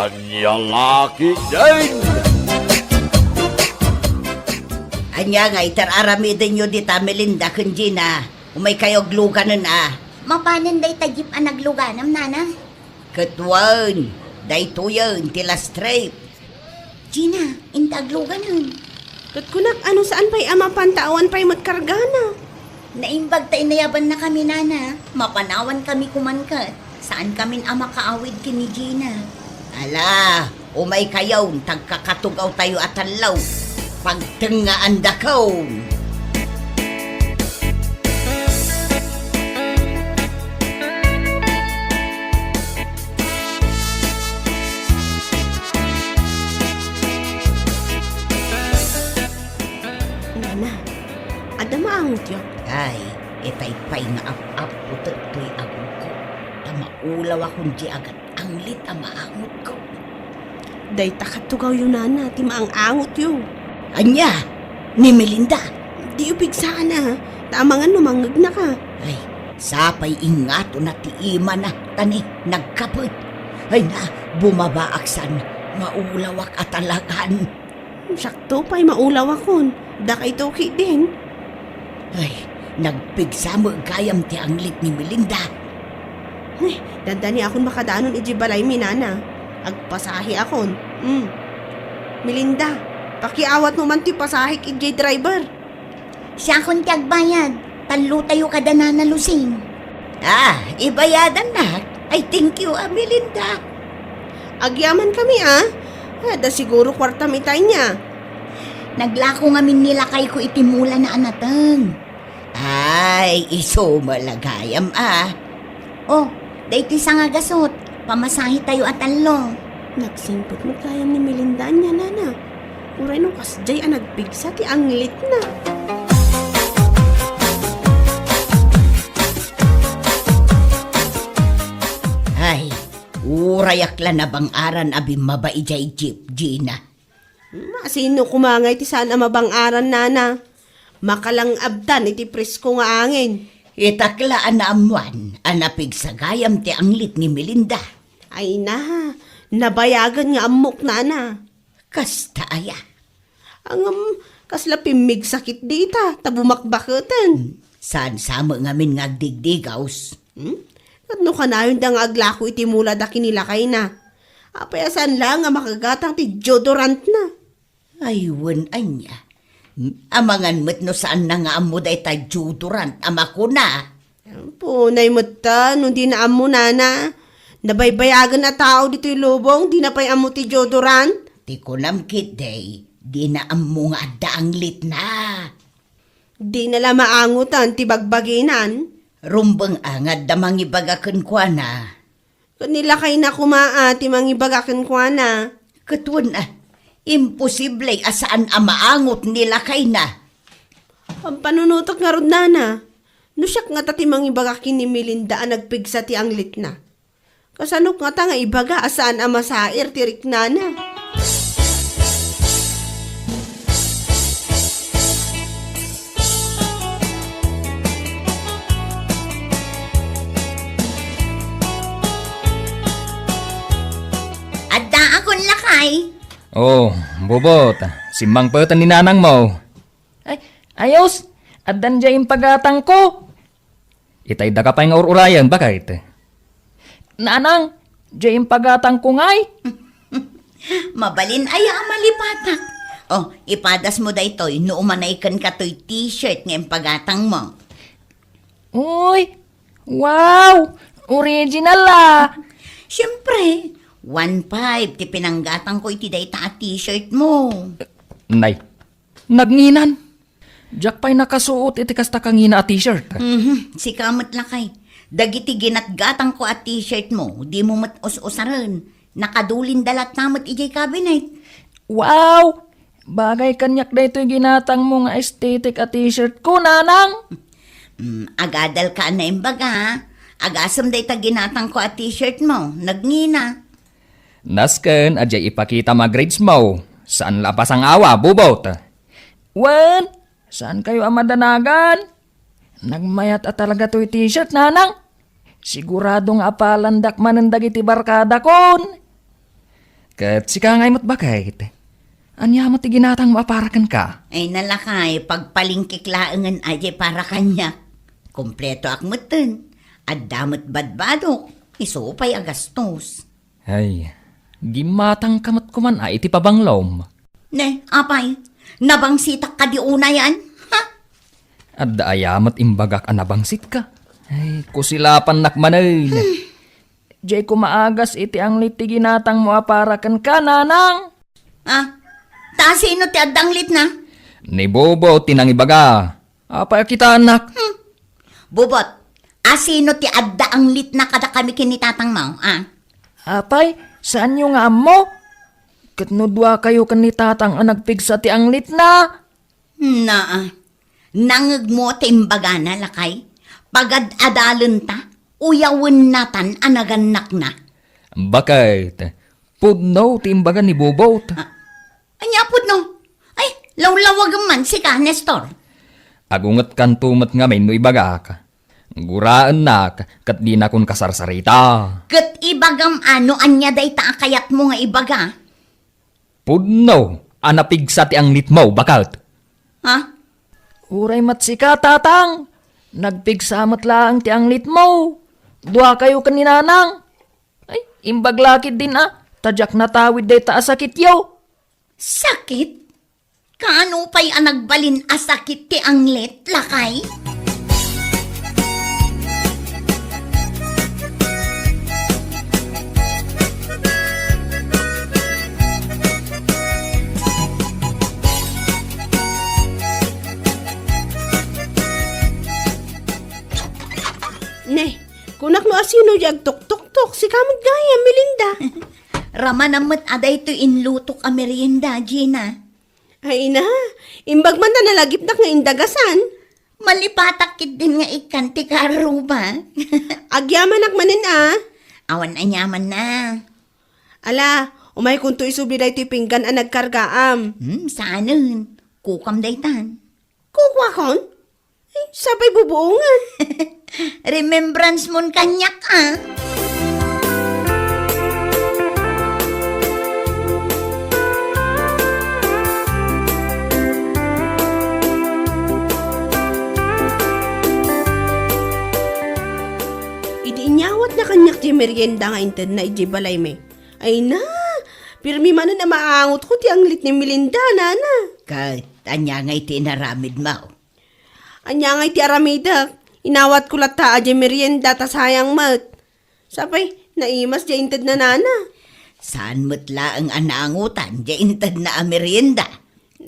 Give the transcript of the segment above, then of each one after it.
Anyang laki din! Anya nga, itararamidin nyo di ta Melinda kun Gina. Umay kayo gluganan Mapanan day tagip ang nagluganam, nana? Katwan, dayto yun, tila straight. Gina, intagluganan. Kat kunak ano saan pa'y ama pantawan pa'y magkargana. Naimbag ta inayaban na kami, nana. Mapanawan kami kumankat. Saan kami ama kaawid kini Gina? Ala, umay kayo, tagkakatugaw tayo at alaw. Pagtengaan dakaw. Nana, ada maangot yun. Ay, itay-pay nga ap-ap puto to'y ako ko. Tamaulaw akong di agad anglit ang maangot ko. Day takatugaw yun, nana, ti maang-angot yun. Anya, ni Melinda. Di upig sana, tamangan numangag na ka. Ay, sapay ingato na ti ima na, tani, nagkapot. Ay na, bumabaaksan, maulawak at alagan. Sakto pa'y maulaw akon, da kay toki din. Ay, nagpigsamo gayam ti anglit ni Melinda. Ay, dandani akon makadaanon ijibalay mi, nana. Agpasahi akon. Melinda, pakiawat mo man ti pasahi kay driver. Siya akong tiyagbayad. Talo tayo kada nanalusing. Ah, ibayadan na. Ay, thank you, Melinda. Agyaman kami da siguro kwarta mitay niya. Naglako ngamin nila kay ko itimula na anatang. Ay, iso malagayam Oh, dayti sa nga gasot. Pamasahi tayo at talo. Nagsimpot mo kayam ni Melinda niya, nana. Uray nung kasjay nagpigsa ti anglit na. Ay, urayakla na bang aran abim mabaijay jeep, Gina. Sino kumangay ti saan mabang-aran, nana? Makalang abdan iti presko nga angin. Itaklaan na amuan, anapig sa gayam ti anglit ni Melinda. Ay na, nabayagan nga amok, nana. Kasta aya. Ang kasla pimig sakit dita, tabumakbaketan. Saan sama ngamin ngagdigdigaws? Katno ka na yun da nga aglako iti mula da kinilakay na. Apayasan lang nga makagatang ti deodorant na. Aywan anya. Amangan mo't no saan na nga amo day ta deodorant, ama ko na. Punay mo ta, nung di na amo, nana. Nabaybayagan na tao dito'y lubong, di na pa'y amo ti deodorant. Ti ko namkit day, di na amo nga daanglit na. Di na la maangutan ti bagbaginan. Rumbang angad da mangibagakan kwa na. Kanila kay na kumaa ti mangibagakan kwa na. Katwan imposible asaan amaangot nila kay na. Ang panunutok nga rod, nana. Nusyak nga ta ti mangibagakin ni Melinda ang nagpigsa ti anglit na. Kasanok nga ta nga ibaga asaan ang masair ti rik, nana. Adda akong lakay. Oh, bubot. Simbang patan ni nanang mo. Ay, ayos. Adan dyan yung pagatang ko. Itay da ka pa yung urayan, bakit? Nanang, dyan yung pagatang ko ngay. Mabalin ay malipatak. Oh, ipadas mo da ito'y nuumanaykan ka to'y t-shirt ngayong pagatang mo. Uy, wow, original Siyempre, 1.5 ti pinanggatang ko iti day ta t-shirt mo. Nay, nagnginan. Jack pa'y nakasuot iti kasta kangina a t-shirt. Si kamot lakay. Dagiti ginatgatang ko at t-shirt mo, di mo mat-us-usaran. Nakadulin dalat namot ijay cabinet. Wow, bagay kanyak da ito'y ginatang mo nga aesthetic a t-shirt ko, nanang. Agadal ka na imbaga. Agasam day ta ginatang ko at t-shirt mo. Nagngina. Nasken, adya ipakita mga grades mo. Saan lapas ang awa, bubot? Wen, saan kayo amadanagan? Nagmayat at talaga to'y t-shirt, nanang. Siguradong apalandak manandag iti barkada kon. Kat sika ngay mo't bakit? Anya mo't iginatang maaparakan ka. Ay nalakay, pagpalingkiklaangan aje para kanya. Kompleto akmutin. At damot badbadok. Isupay agastos. Ay, gimatang kamat kuman ay iti pabanglom. Ne, apay, nabangsitak ka di una yan? Ha? At daayamat imbagak anabangsit ka. Ay, kusilapan nakmanay. Jay ko maagas iti ang liti ginatang mo aparakan ka, nanang. Ah, ta sino ti addanglit na? Ni Bobo tinang ibaga. Apa kita anak? Bubot, asino ti adda ang lit na kada kami kinitatang mo, ah? Apay, saan yung amo? Katnudwa kayo kanitatang anagpigsa ti ang lit na. Na, nangag mo ti imbaga na lakay. Pagad adalon ta, uyawin natan anaganak na. Bakit? Pudno ti imbaga ni Bobo. Anya pud no? Ay, lawlawag man si ka, Nestor. Agungat kan tumat nga may no ibaga ka. Guraan na kat di na kun kasarsarita. Kat ibagam ano anya day ta kayat mo nga ibaga. Pudno, anapigsa ti ang lit mo, bakit? Ha? Uray matsika, tatang. Nagpigsamat lang ti ang lit mo. Dua kayo kaninanang. Ay, imbaglakid din Tadyak natawid day ta asakit yaw. Sakit? Kaano pa'y anagbalin asakit ti anglet, lakay? Ne, kunak no asino jag tok-tok-tok, si kamot gaya, Melinda. Ramanamot aday to inlutok a merienda, Gina. Ay na, imbag man na nalagip nga indagasan. Malipatakit din nga ikanti karuba. Agyamanak manin Awan anyaman na. Ala, umay kung to isubli da ito pinggan ang nagkargaam. Saanon? Kukam daytan. Kukwa kon? Ay, sabay bubuungan. Remembrance mon kanyak, Inyawat na kanyak di merienda nga inted na iji balay me. Ay na, pirmi man na maangot ko ti ang lit ni Melinda, nana. Kat, anya nga iti naramid mo. Anya nga iti aramida, inawat ko lata aji merienda ta sayang mat. Sapay, naimas di inted na nana. Saan mutla ang anaangutan, di intad na amerienda.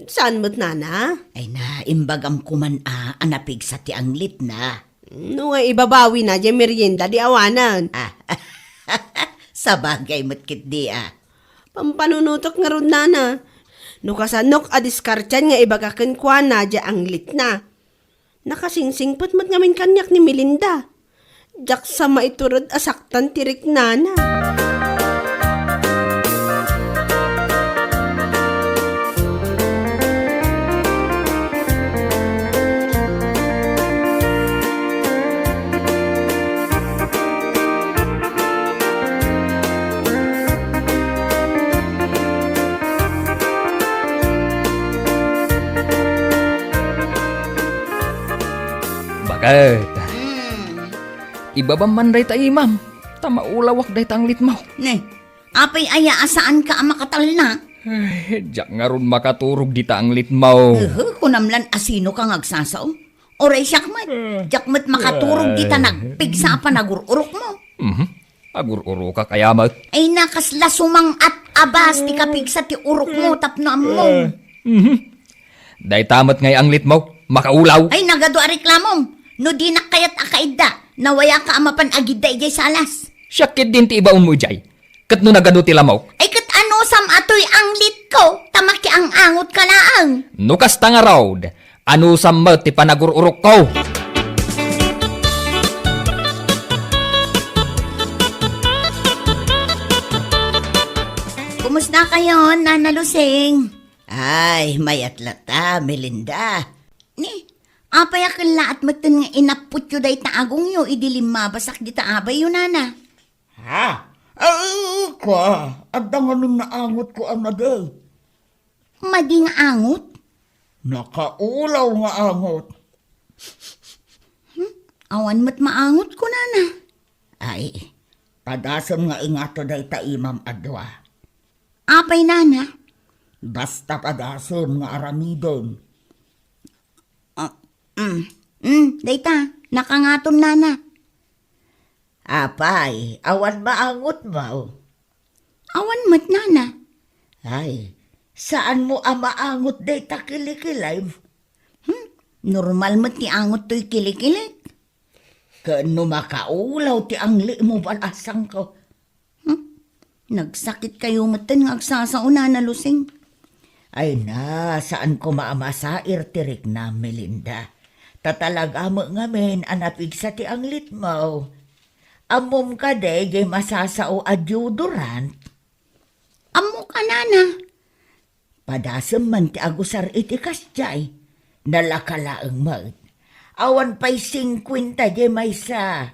Saan mat nana? Ay na, imbagam kuman anapig sa ti anglit na. No nga ibabawi na di merienda di awanan. Sa bagay mo't di Pampanunutok nga ron nana. No kasanok a diskartyan nga ibagakan kwa na di ang lit na. Nakasingsingpot mat ngamin kanyak ni Melinda. Jak sa maiturod asaktan tirik nana. Bakit? Ibabam man day ta imam. Tamaulawak day ta ang lit mo. Ne, apay aya asaan ka makatal na? Ay, jak nga ron makaturog di ta ang lit mo. Kunamlan asino ka ngagsasaw? Oray syakmat, jakmat makaturog di ta nagpigsa pa nagururok mo. Agur-uro ka kaya mat. Ay nakasla sumang at abas ti kapigsa ti urok mo tapno mo. Day tamat ngay ang lit mo. Makaulaw. Ay nagado a reklamom. No di nakayat akaida, nawaya ka amapan agida ijay salas. Syakit din ti ibaon mo jay. Kat no nagano ti lamaw. Ay kat ano sam atoy ang lit ko, tamaki ang angot ka laang. Nukas ta nga raw. Ano sammat ti panagururok ko. Kumusta kayo, Nana Lusing? Ay, mayatlata, Melinda. Ni, apay akala at matan nga inaput yu day taagong yu, idilim mabasak di taabay yu, Nana. Ha? Ka, at danganin na angot ko ang naday. Mading angot? Nakaulaw nga angot. Awan mo't maangot ko, nana. Ay, padasam nga ingato day ta imam adwa. Apay, nana. Basta padasam nga aramidon. Dayta, nakangatom, nana. Apay, awan maangot mo. Awan mo't, nana. Ay, saan mo amaangot day ta kilikilay? Normal mo't ti angot to'y kilikilit. Kano makaulaw ti angli mo balasang ko. Nagsakit kayo matan nga agsasauna na lusing. Ay na, saan ko maamasair tirik na, Melinda. Tatalaga mo ngamin anapig sa ti anglit mo. Amom ka de, jay masasao adjudurant. Amo ka, nana. Padasam man ti agusar iti kasjay. Nalakalaang mag. Awan pa'y 50 jay may sa.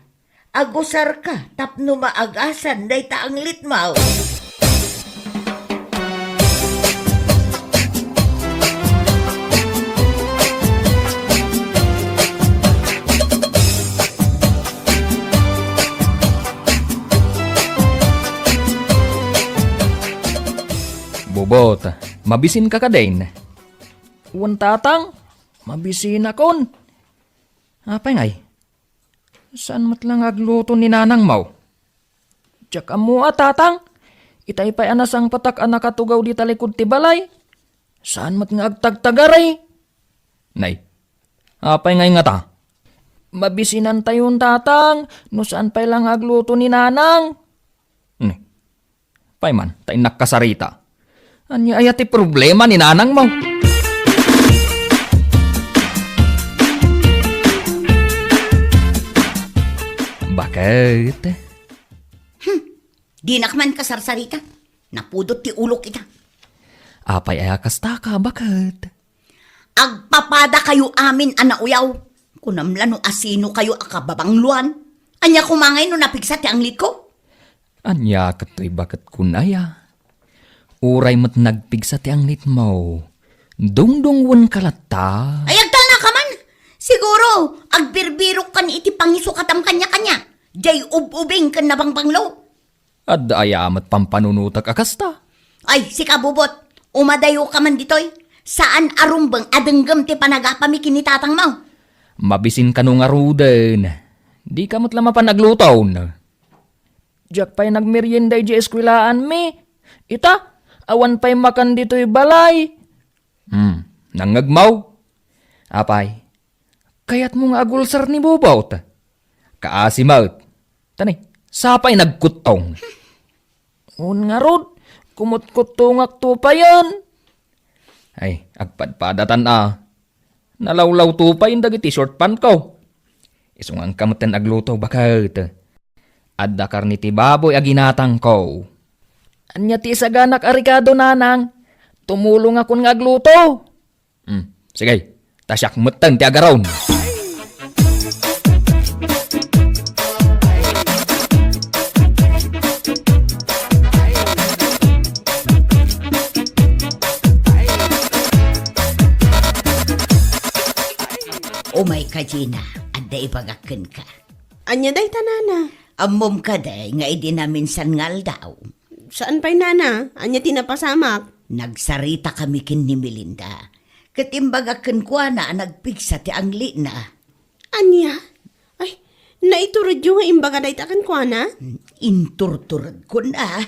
Agusar ka, tapno maagasan, day ta anglit mo. Bobot, mabisin ka ka din. Uwan tatang, mabisin akon. Apay ngay, saan mat lang agluto ni nanang mau? Diyak amo tatang, itay pa'y anasang patak anak katugaw di talikod ti balay. Saan mat nga agtagtagaray? Nay, apay ngay nga ta? Mabisinan tayon tatang, no saan pa'y lang agluto ni nanang? Pay man, tay nakasarita. Anya ayati problema ni nanang mo. Bakit? Di nakman kasarsarita. Napudot ti ulo kita. Apay ayakas ta ka, bakit? Agpapada kayo amin, anauyaw. Kunamlano asino kayo akababangluan. Anya kumangay no napigsa ti anglit ko. Anya katoy bakit kunaya? Uray mat nagpigsa ti anglit mo. Dungdungwan kalata. Ay, agtal na ka man. Siguro, agbirbirok kan iti pangiso katam kanya-kanya. Jay ubing kan nabangbanglo. Ad ayamat pampanunutak akasta. Ay, si kabubot. Umadayo ka man ditoy. Saan arumbang adenggam ti panagapami kinitatang mo? Mabisin ka nung aruden. Di ka mo't lama pa naglutaw na. Diyak pa'y nagmerienday di eskwilaan mi. Ita, awan pa'y makan dito'y balay. Nangagmaw. Apay, kayat mong agulsar ni Bobot. Kaasimaut. Tani, sapay nagkutong. Un nga rod, kumut-kutungak to pa yan. Ay, agpadpadatan Nalawlaw to pa yung dagiti short pan ko. Isungang kamutan agluto bakit. Adda karni ti baboy aginatang ko. Anya ti saganak arikado nanang. Tumulong akong ngagluto. Sige, tasyak mutan ti agaron. Umay ka, Gina. Adda ibagakin ka. Anya day tanana. Amom ka day, nga idi namin sangal daw. Saan pa'y nana? Anya tinapasamak? Nagsarita kami kin ni Melinda. Katimbagakin ko na nagpigsa ti angli na. Anya? Ay, naiturod yung nga imbaga day takan kwa na? Inturturad ko na.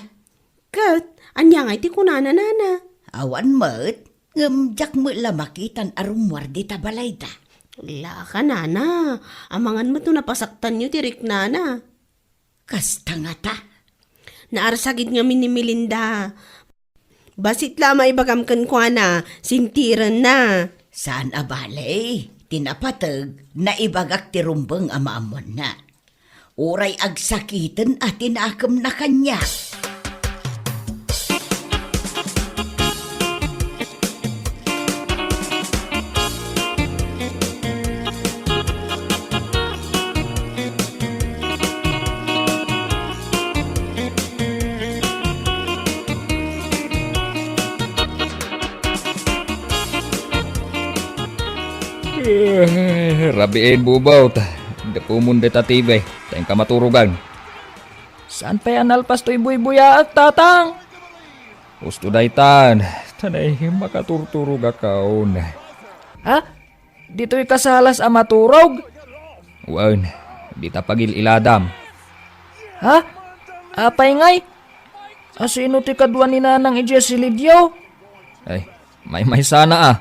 Kat, anya nga iti kunana nana. Awan mo't, ngamjak mo lamakitan arumwar di tabalay da. La ka nana. Amangan mo to napasaktan nyo tirik nana. Kasta nga ta. Naarsagid nga ni Melinda. Basit lama ibagam kan kwa na, sintiran na. Saan abalay? Tinapatag na ibagak ti rumbang amaamon na. Uray agsakitan at tinakam na kanya. Rabiin bubot. Dapumun deta TV. Tayong kamaturugan. Saan pa yan alpas to'y buy-buya at tatang? Gusto daytan. Tanay makaturturog akaon. Ha? Dito'y kasalas a maturog? Wan, di tapagil iladam. Ha? Apay ngay? Asino ti kadwa ni nanang ije si Lidyo? Ay, may sana ah.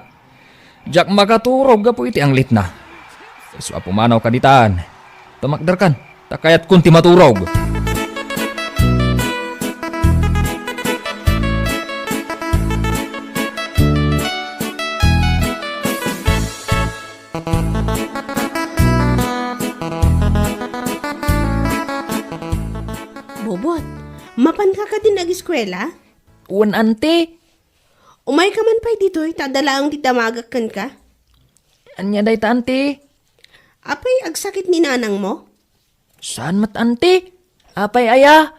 Jack makaturog gapo iti ang lit na. So apumanaw kaditaan. Tumakdar kan, takayat kunti maturog. Bobot, mapan ka din nag-eskwela? Un ante, Umay ka man pa'y dito'y tadala ang titamagakan ka? anya day ta ante? Apay agsakit ni nanang mo? Saan mat ante? Apay aya?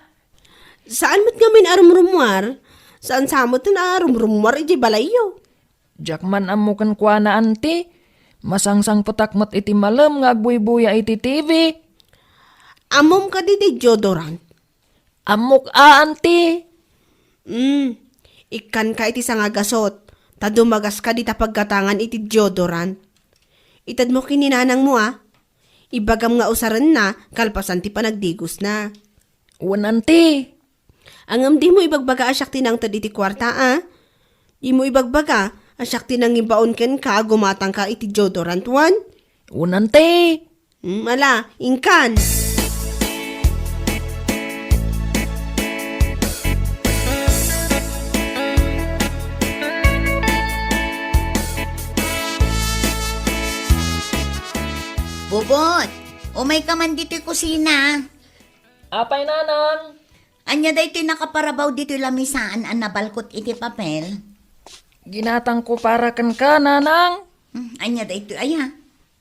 Saan mat ngamin arumrumwar? Saan samot na arumrumwar iti balayo? Jack man amukan kwa na ante. Masangsang patakmat iti malam nga agbuy-buya iti TV. Amom ka di deodorant. Amok a ante. Ikan ka iti sangagasot. Tadumagas ka di tapagkatangan iti deodorant. Itad mo kininanang mo Ibagam nga usaran na, kalpasan ti panagdigos na. Un ante. Angam di mo ibagbaga asyak tinang tad iti kwarta Di mo ibagbaga asyak tinang ibaon ken ka gumatang ka iti deodorant wan. Un ante. Mala, ingkan. Bubot, umay ka man dito'y kusina. Apay nanang. Anya da ito'y nakaparabaw dito'y lamisaan ang nabalkot iti papel. Ginatang ko para kan ka nanang. Anya da ito'y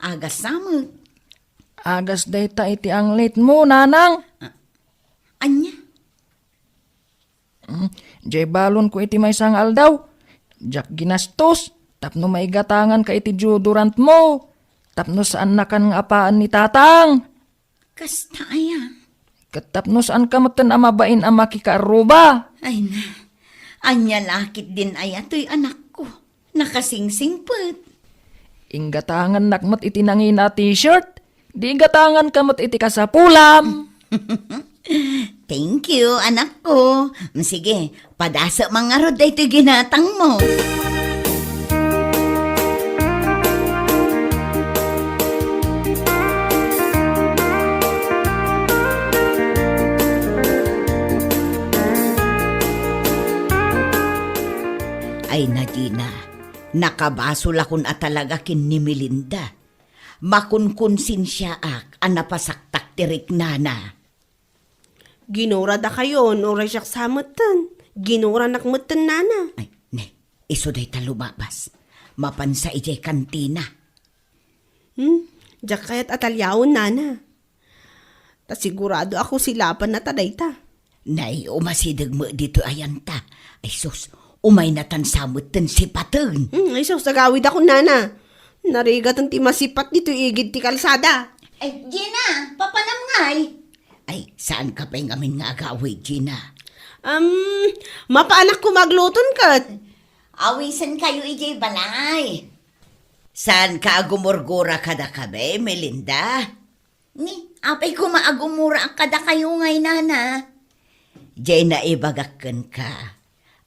agas samot. Agas day ta iti ang late mo nanang. Anya? Jay balon ko iti may sangal daw. Jack ginastos. Tapno maigatangan ka iti deodorant mo. Tapno saan na kan nga apaan ni tatang. Kasta Katapno saan ka matan amabain ang makikaaruba. Ay na, anya lakit din to'y anak ko. Nakasingsingpet. Inggatangan nakmat iti nangina t-shirt. Di gatangan kamot iti kasapulam. Thank you, anak ko. Sige, padasa mga rod ito'y ginatang mo. Ay Nadina, nakabasol akon talaga kin ni Melinda. Makunkunsin siya ang napasaktak tirik nana. Ginura da kayo, oray siyak samatan. Ginura nakmutan nana. Ay, ne, iso day ta lumabas. Mapansa ijay kantina. Diyak kaya't atalyawon nana. Ta sigurado ako silapan na taday ta. Nay, umasidag mo dito ayan ta. Ay sus, umay natansamot tan sipatan. Ay sus, sagawid ako nana. Narigat ang timasipat dito igid ti kalsada. Ay, Gina, papanamngay. Ay, saan ka pa yung amin nga agawid, Gina? Mapaanak ko magluton kat. Awisan kayo ijay balay. Saan ka agumurgura kada kabe, Melinda? Ni, apay ko maagumura ang kada kayo ngay, nana. Jay na ibagakan ka.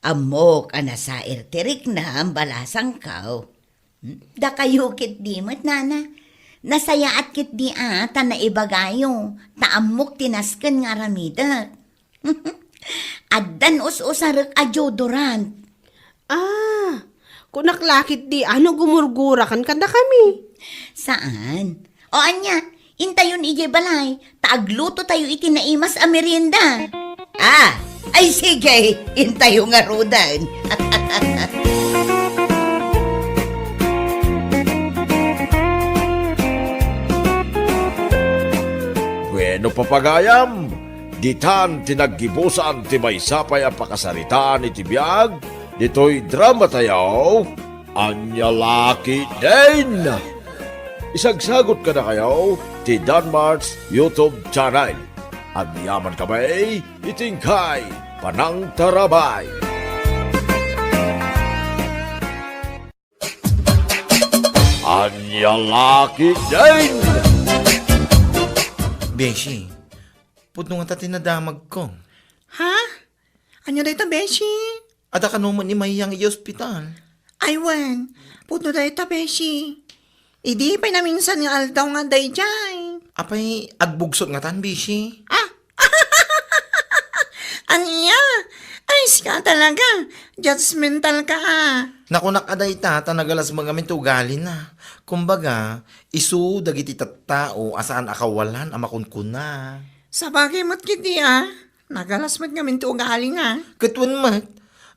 Amok sa irtirik na ang balasang kao. Da kayo kit di mat, nana. Nasaya at kit di ta na ibagayo. Taamok tinaskan nga ramida. Addan us-usarek a deodorant. Kunaklakit di gumurgura kan kada kami. Saan? O anya, intayon ije balay. Taagluto tayo itinaimas a merienda. Ay sige, intayo nga rodan. Bueno papagayam, ditan tinaggibusan ti may sapay ang pakasaritaan iti biyag, dito'y drama tayo, anya laki din. Isagsagot ka na kayo ti Danmarks YouTube channel. At yaman kami, itingkay panang tarabay. Anyalaki din! Beshi, putno nga ta tinadamag ko. Ha? Anyo da ita, Beshi? Ada ka naman ni Mayang i-hospital. Ay, wan. Puto da ita, Beshi. Idi pa na minsan nga aldaw nga day jay. Apay, agbugsot nga tan, Beshi. Anya? Ay, ka talaga. Judgmental ka, Nakunak aday ta, tanagalas mga mintugali na. Kumbaga, isu dagiti tattao asaan akawalan amakunkuna. Sa bagay mo't kiti, Nagalas mo't ngamin to ugali nga. Katwan mat,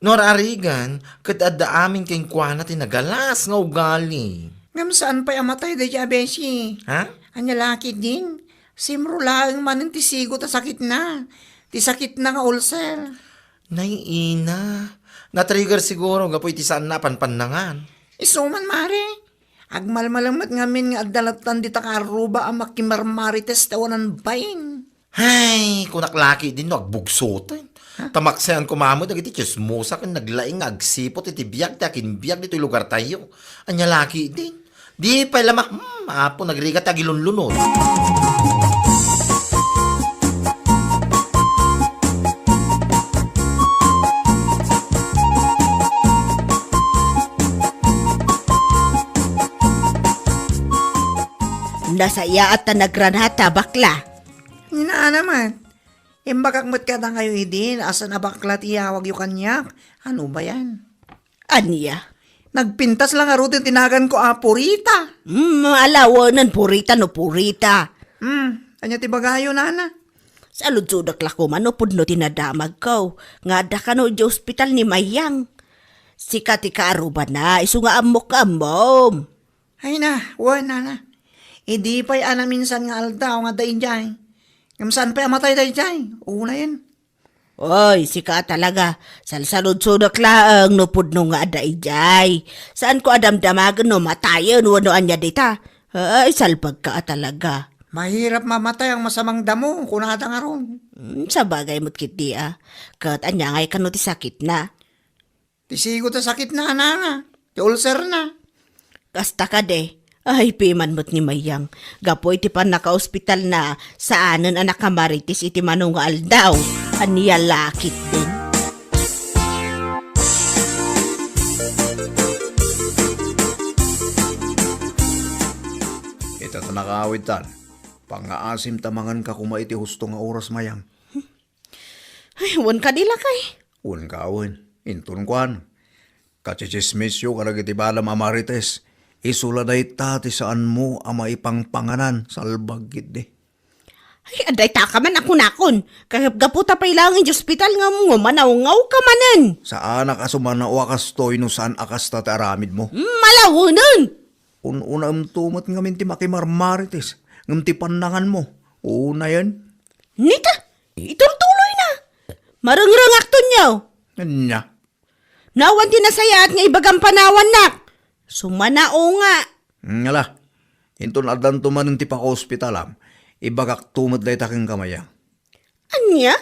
nor arigan, kat adda amin kayong kuwana tinagalas nga ugali. Ngam saan pa amatay day ja, Beshi? Ha? Anya laki din. Simro lang man ti sigo ta sakit na. Ti sakit na nga ulcer. Naiina. Na-trigger siguro, gapoy ti saan na panpanangan. Isuman, mare. Agmalmalamat ngamin nga agdalatan di takaruba ang makimarmarites tawanan bain. Hay, kunak laki din no, agbugsotan. Tamaksayan kumamo, dagiti chismosa kan naglaing agsipot iti biyag, takin biyag dito lugar tayo. Anya laki din. Di pa lamang, apo nagrigat agilunlunod. Nasaya at nagranata bakla. Nina naman. Imbakak mo't ka na kayo idin, asan na bakla tiyawag yung kanyak. Ano ba yan? Anya? Nagpintas lang nga rutin tinagan ko purita. Alawanan purita no purita. Anya ti bagayo, nana. Sa ludsudak lako man no pudno tinadamag ko. Nga da ka no di ospital ni Mayang. Sika ti kaaruba na, isu nga amok-amom. Ay na, nana. Idi pa'y ana minsan nga aldaw nga dahin jay. Ngamsaan pa'y amatay dahin jay. Una yan. Oy, sika talaga. Salsalod-sudak laang no pudno nga ada ijay. Saan ko adamdamagan no matayan wano anya dita. Ay, salpag ka talaga. Mahirap mamatay ang masamang damo kung nata nga ron. Sa bagay mo't kiti Kat anya ngay kano ti sakit na. Tisigo ta sakit na, nga. Ti ulcer na. Kasta ka de. Ay, piman mo't ni Mayang. Gapoy ti pan naka-ospital na saanan anak kamaritis iti manong nga aldaw. Aniya lakit din. Ita ta nakaawit tan. Pangaasim tamangan ka kumaiti husto nga oras Mayang. Ay, wan ka dila kay. Un kaawin. Intun kwan. Kachichismisyo karagiti balam amarites. Isula day tati saan mo ama ipangpanganan salbagit de. Ay, aday ta ka man ako nakon. Gaputa pa ilang in hospital nga mo, manaw-ngaw ka manan. Sa anak asumana wakas toy no saan akas tati aramid mo. Malawanan! Una tumat nga minti makimarmarites. Ngamti pandangan mo. Una yan. Nita, ituloy na. Marangrang akton niyaw. Nya. Nawan tinasaya at nga ibagang panawan nak. Sumanao nga. Ngala. Intun adan tuman ng tipa ka ospitalam. Ibagak tumad day taking kamaya. Anya?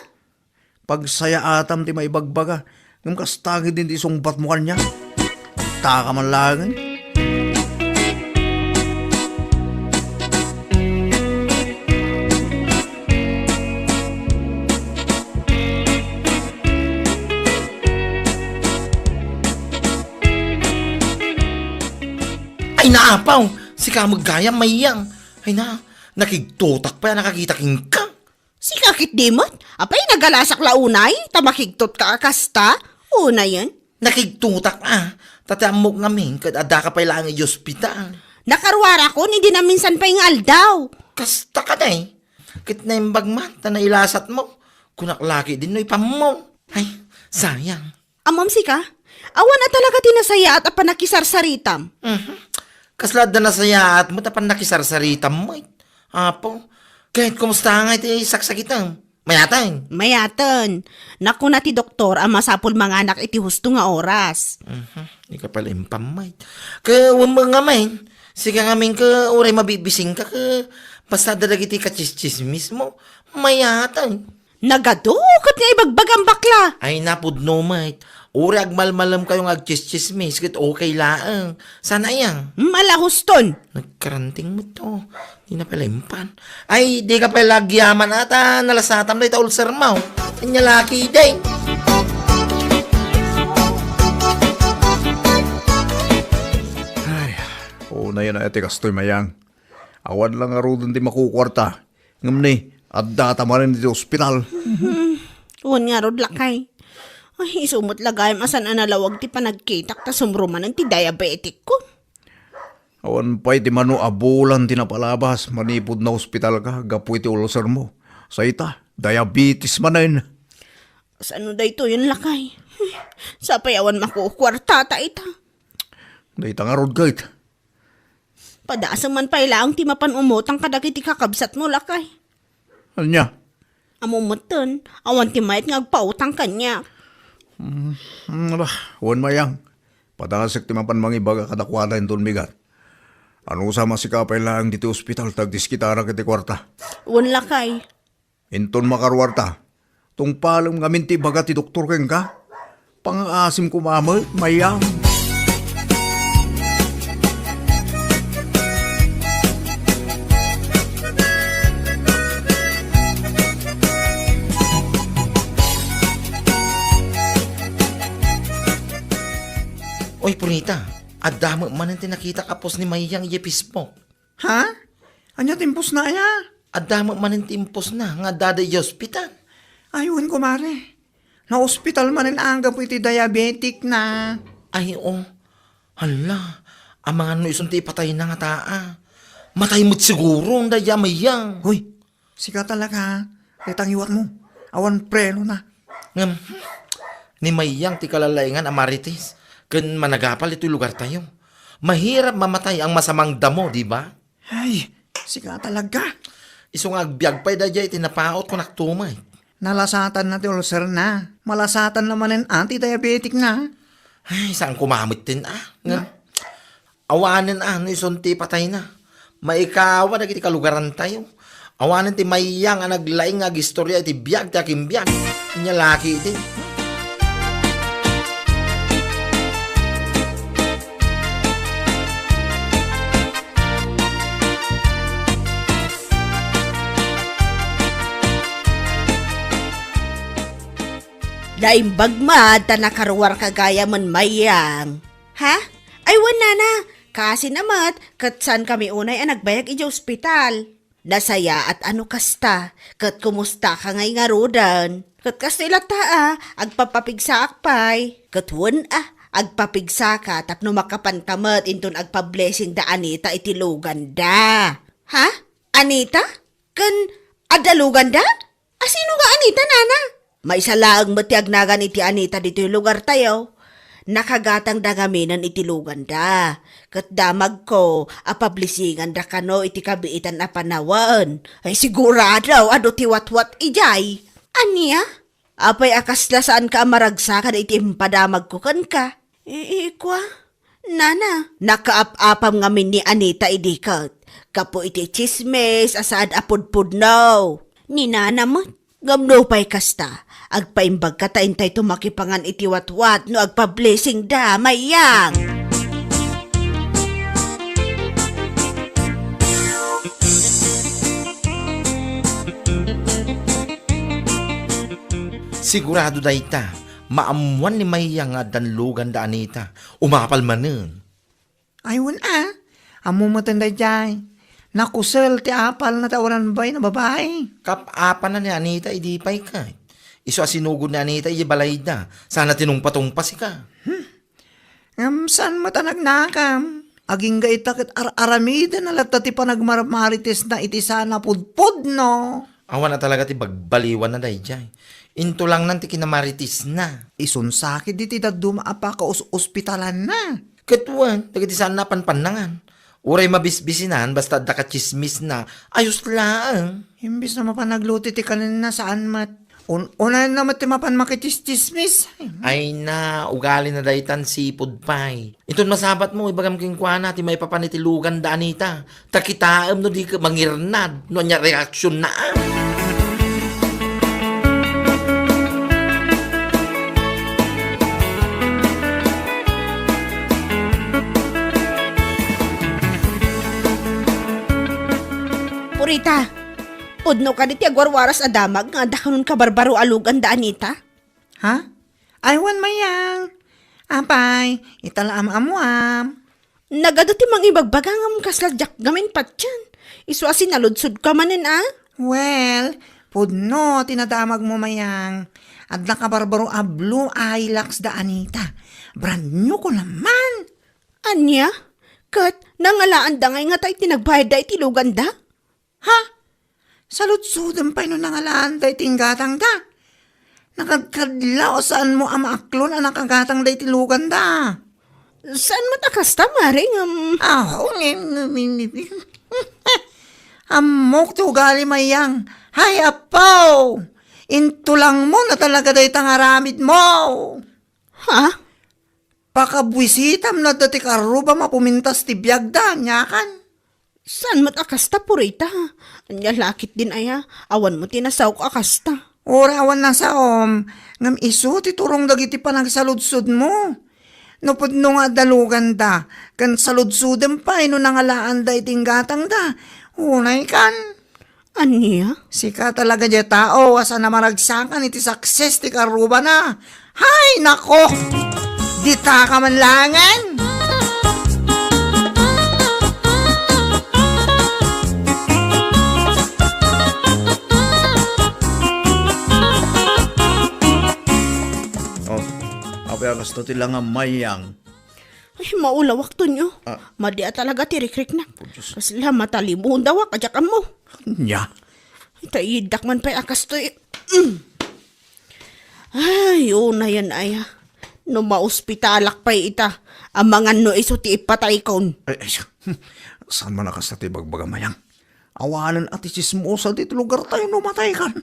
Pagsaya atam ti maibagbaga. Ngam kastagi din ti sungbat mo kanya. Taka man lagan. Ay naapaw, si kamagaya Mayang. Ay na, nakigtutak pa nakakita king ka. Si kakit dimot? Apay nagalasak launay? Tamakigtot ka akasta? Una yan. Nakigtutak tatamok ngamin kad ada ka pa ilang i hospital. Nakarwara ko, hindi na minsan pa yung aldaw. Kasta ka na Kit na yung bagman, tanailasat mo. Kunaklaki din no ipammo. Ay, sayang. Amam si ka? Awan na talaga tinasaya at apanakisarsaritam. Kaslad na nasaya at mo tapan nakisarsarita mo. Apo, kahit kumusta nga iti saksakitan. Mayatan. Mayatan. Naku na ti doktor ang masapul mga anak iti husto nga oras. Hindi ka pala impamay. Kaya mga main, Sige nga min ka, uray mabibising ka ka. Basta dadagiti ka chismis mo. Mayatan. Nagadukot nga ibagbag ang bakla. Ay napudno mate. Uray agmalmalam kayong agchismis kit okay laang. Sana yang. Malahuston. Nagkaranting mo to. Di na pala impan. Ay, di ka pala gyaman ata. Nalasatam na ita ulcer mo. Anya laki day. Ay, una yan na iti kastoy mayang. Awan lang nga rodon di makukwarta. Ngam ni, at data marin di ospital. Uwan nga rod lakay. Ay, isumot lagay masan analawag ti panagkitak ta sumruman ng ti diabetic ko. Awan pa'y ti mano abulan tinapalabas. Manipod na ospital ka, gapu iti ulcer mo. Sa ita, diabetes manin. Sano da ito yun lakay? Sa payawan makukwarta ta ita. Dahita nga rod kahit. Padaasa man pa ilaang ti mapan umutang kadagiti kakabsat mo lakay. Anya? Amumutan, awan ti mayat nga agpautang kanya. Huwag mayang. Patasik ti mapan mangibaga kadakwala yung migat. Ano sa masikapay lang dito ospital tagdiskitara kiti kwarta. Uwan lakay. Inton makarwarta. Tung palam nga minti baga ti doktor keng ka. Pang-asim kumamay, mayang. Oy, Purnita. Adamo man ang tinakita kapos ni Mayang iyepispo. Ha? Anya timpos na ya? Adamo man ang timpos na nga daday hospital. Ayun, kumare. Na ospital man ang angga po iti diabetic na. Ay, oh. Hala. Ang mga no isunti patay na nga taa. Matay mo't siguro ang daya Mayang. Hoy, sika talaga. Itang iwat mo. Awan preno na. Ngam, ni Mayang ti kalalaingan amaritis. Kan managapal ito'y lugar tayo. Mahirap mamatay ang masamang damo, di ba? Ay, sika talaga. Isong agbyag pa'y dadya itinapaot ko naktumay. Nalasatan na ti ulcer na. Malasatan naman ang anti-diabetic na. Ay, saan kumamit din Nga, awanan no isunti patay na. Maikawa na kiti kalugaran tayo. Awanan ti Mayang ang naglaing ag istorya iti biyag ti aking biyag. Kanya laki din. Laimbag mad ta nakaruwar kagaya man Mayang. Ha? Ay wala na. Kasi namat, katsan kami unay ang nagbayag iti ospital. Nasaya at ano kasta, kat kumusta ka ngay nga rodan. Kat kasta ilata agpapapigsa akpay. Kat wan agpapigsa ka tapno makapantamat inton agpa-blessing da Anita itilugan da. Ha? Anita? Kan adalugan da? Sino nga Anita, nana? May salaang matiag nagan iti Anita dito yung lugar tayo. Nakagatang dagaminan iti lugan da. Kat damag ko, apablisingan da kano iti kabiitan na panawan. Ay sigurado, ado ti watwat ijay. Anya? Apay akasla saan ka amaragsakan iti impadamag ko kan ka. Ikwa? Nana? Nakaap-apam ngamin ni Anita idikat. Kapo iti chismes, asaad apudpud no. Ni Nana mo, gamno pa'y kasta. Agpaimbag ka taintay tumakipangan iti watwat no agpa-blessing da, Mayang. Sigurado dayta, maamuan ni Mayang nga danlugan da Anita. Umapal manen. Ayun Amo matanda dyan. Nakusel ti apal na tawaran bay na babae. Kapapa na ni Anita, idipay ka. Iso asinugod ni Anita, ibalay da. Sana tinungpatungpa si ka. Saan matanag nakam? Aging ga itakit aramida na lata ti panagmarmarites na iti sana pudpud no. Awan na talaga ti bagbaliwan na dayjay. Into lang nanti kinamaritis na. Isunsakit di ti dumaapa ka ospitalan na. Katuan, tagati saan na panpanangan. Uray mabisbisinan, basta da ka chismis na, ayos lang. Imbis na mapanagluti ti kanina saan mat. Una naman timapan makitis-tismis. Ay na, ugali na daytan sipod pay. Ito masabat mo, ibagam king kwa natin may papanitilugan da anita. Takitaam no di ka mangirnad, no anya reaksyon na. Purita, udno ka diti agwarwaras adamag nga da kanon ka barbaro alugan da Anita. Ha? Aywan mayang. Apay, itala am-amuam. Nagadati mang ibagbagangam kasladyak gamin patyan. Iswasin naludsud ka manin Well, pudno, tinadamag mo mayang. At nakabarbaro a blue Hilux da Anita. Brand new ko naman. Anya? Kat, nangalaan da ngay nga tayo tinagbayad da itilugan da? Ha? Salutsudan pa no nangalaan da itinggatang da. Nakagkadlaw saan mo amaaklon ang nakagatang da itilugan da. Saan mo takasta, maring? Amok to gali mayang. Hay apaw! Intulang mo na talaga da itangaramid mo. Ha? Pakabwisitam na dati karuba mapumintas ti biyag da, nyakan. Saan mo takasta, Purita? Anya lakit din aya. Awan mo tinasaw ka akasta. Orawan na sa ngam iso ti turong dagiti panagsaludsud mo. Nupod no nga dalugan da, kan saludsudem pa ino nangalaan da itinggatang da. Unay kan. Anya? Sika talaga di tao, asa na maragsakan iti success ti karuba na. Hay, nako! Di ta ka man langan! Oh, apay ang gusto tila nga mayang. Ay, maulawak to nyo. Madia talaga tirikrik na. Kasla matalimuhon daw kajak mo. Nya. Itaidak man pa akas to. Ay, una yan aya. No maospitalak pa ita. Ang mga no iso ti ipatay kon. Ay, saan man nakas na tibagbaga mayang? Awanan at isismosa dito lugar tayo numatay kan.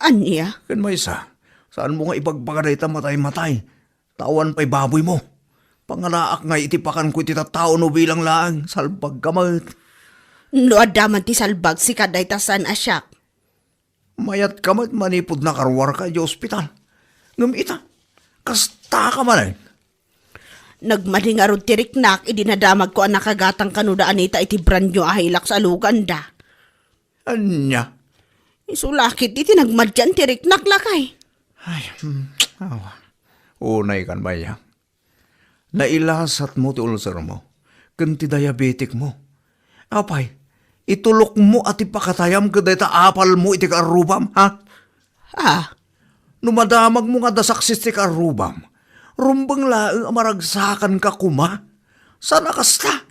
Anya? Kan may isa, saan mo nga ibagbaga na ita matay-matay? Tawan pa'y baboy mo. Pangalaak nga itipakan ko ititatao no bilang laang, salbag kamat. No adaman ti salbag si kaday tasan asyak. Mayat kamat manipod na karwar ka di ospital. Ngam ita, kasta ka man eh. Nagmalingarod ti riknak, idinadamag ko ang nakagatang kanuda Anita iti brandyo ahilak sa luganda. Anya? Isulakit iti nagmadyan ti riknak lakay. Ay, awa. Unay kan mayang. Nailasat mo ti ulcer mo, kanti diabetic mo. Apay, itulok mo at ipakatayam kaday ta apal mo iti karubam, ha? Ah, Numadamag mo nga dasaksis ti karubam, rumbang laeng amaragsakan ka kuma. Sana kasta?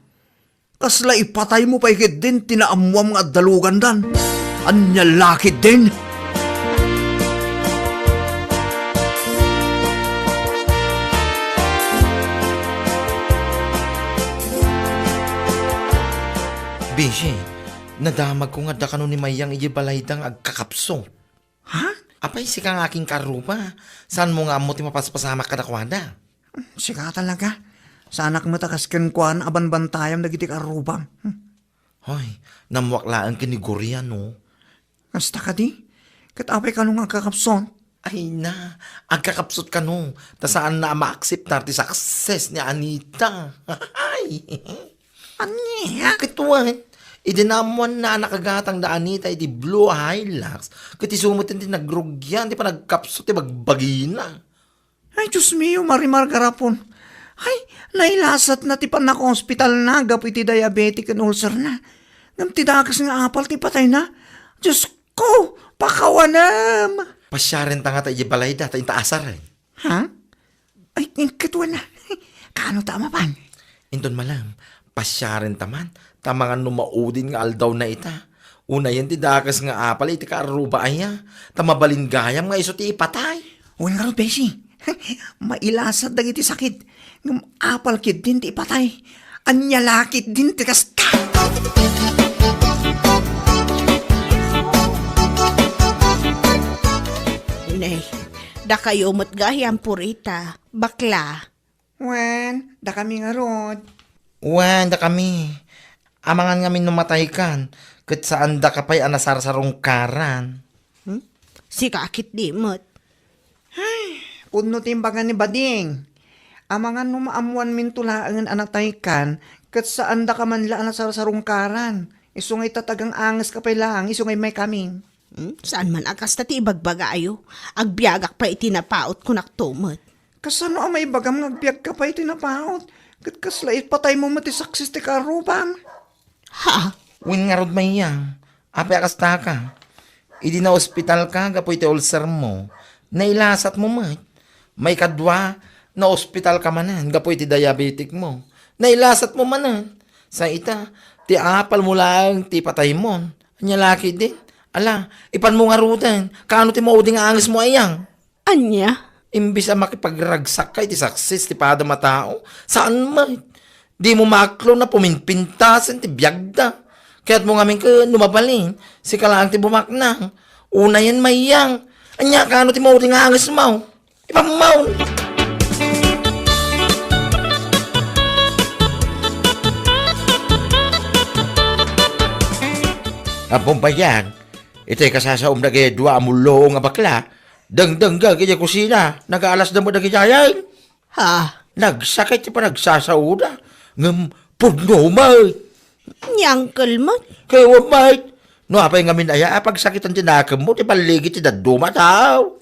Kasla ipatay mo pa ikit din tinaamuam nga dalugan dan. Anya lakit din. Bishi, nadamag ko nga da kanon ni Mayang iji balaydang agkakapso. Ha? Apay si kang aking karuba. Saan mo nga mo ti mapaspasamak kadakwada? Sika talaga. Sanak matakasken kuan aban bantayam dagiti karubam. Hoy, namwaklaan kinigurya no. Kasta ka di? Katapay ka nung kakapson. Ay na, agkakapsot ka no. Ta saan na ma-acceptar ti success ni Anita. Ay, Anya? kituwan. Idinamuan na nakagatang da Anita iti Blue Hilux. Kati sumutin ti nagrugyan, ti pa nagkapsot ti bagbagina. Ay, Diyos mio, marimar garapon. Ay, nailasat na ti panako hospital na, gapu iti diabetic and ulcer na. Ngam ti dakas nga apal ti patay na. Diyos ko, pakawanam. Pasyaren ta nga ta iti balay da, ta intaasar eh. Ha? Ay, katuwa na. Kano tama pan? Inton malam, pasyaren taman, tamangan numaudin nga aldaw na ita. Una yan ti dakas nga apal, iti kaaruba aya. Tamabalin gayam nga iso ti ipatay. Uwan nga ro, Beshi. Mailasat dagiti sakit. Ngam apal kid din ti ipatay. Anya lakit din ti kasta. Nay, da kayo matgahiyang purita, bakla. Wen, da kami nga rod. Wan, da kami. Amangan ngamin numatay kan. Kat saan da ka pa'y anasarsarong karan. Si kakit di mat. Puno timbangan ni Bading. Amangan numaamuan min tulaangan anak taykan, kat saan da ka man la anak sarungkaran. Isungay tatagang angas ka pa lang, isungay may kaming. Saan man akas tati ibagbaga ayo, agbiagak pa itinapaot ko naktumot. Kasano ang may bagam ngagbiag ka pa itinapaot? Kat kaslait patay mo matisaksis ti karuban. Ha? Win nga rod may yang. Ape akasta ka. Idi na ospital ka, gapo iti ulcer mo. Nailasat mo mat. May kadwa na ospital ka manan, gapo iti diabetic mo. Nailasat mo manan. Sa ita, ti apal mo lang, ti patay mo. Anya laki din. Ala, ipan mo nga rudan. Kaano ti mauding angis mo ayang? Anya? Imbis ang makipagragsak ka, iti saksis, ti pada matao. Saan mat? Di mo maklo na puminpintasan, ti biyagda. Kaya't mo ngamin ka numabalin, si kalang ti bumaknang. Una yan mayang. Anya, kaano ti mauding angis mo? Ipamaw. Apong payang, ito'y kasasaom na kaya dua amulo nga bakla. Dang-dangga kaya kusina, nag-aalas na mo na kaya Ha? nagsakit ti pa nagsasauda. Ngam, puno may. Nyangkel mat? Kaya may. No, apay ngamin aya, pagsakit ang tinakam mo, ti paligid ti daduma tao.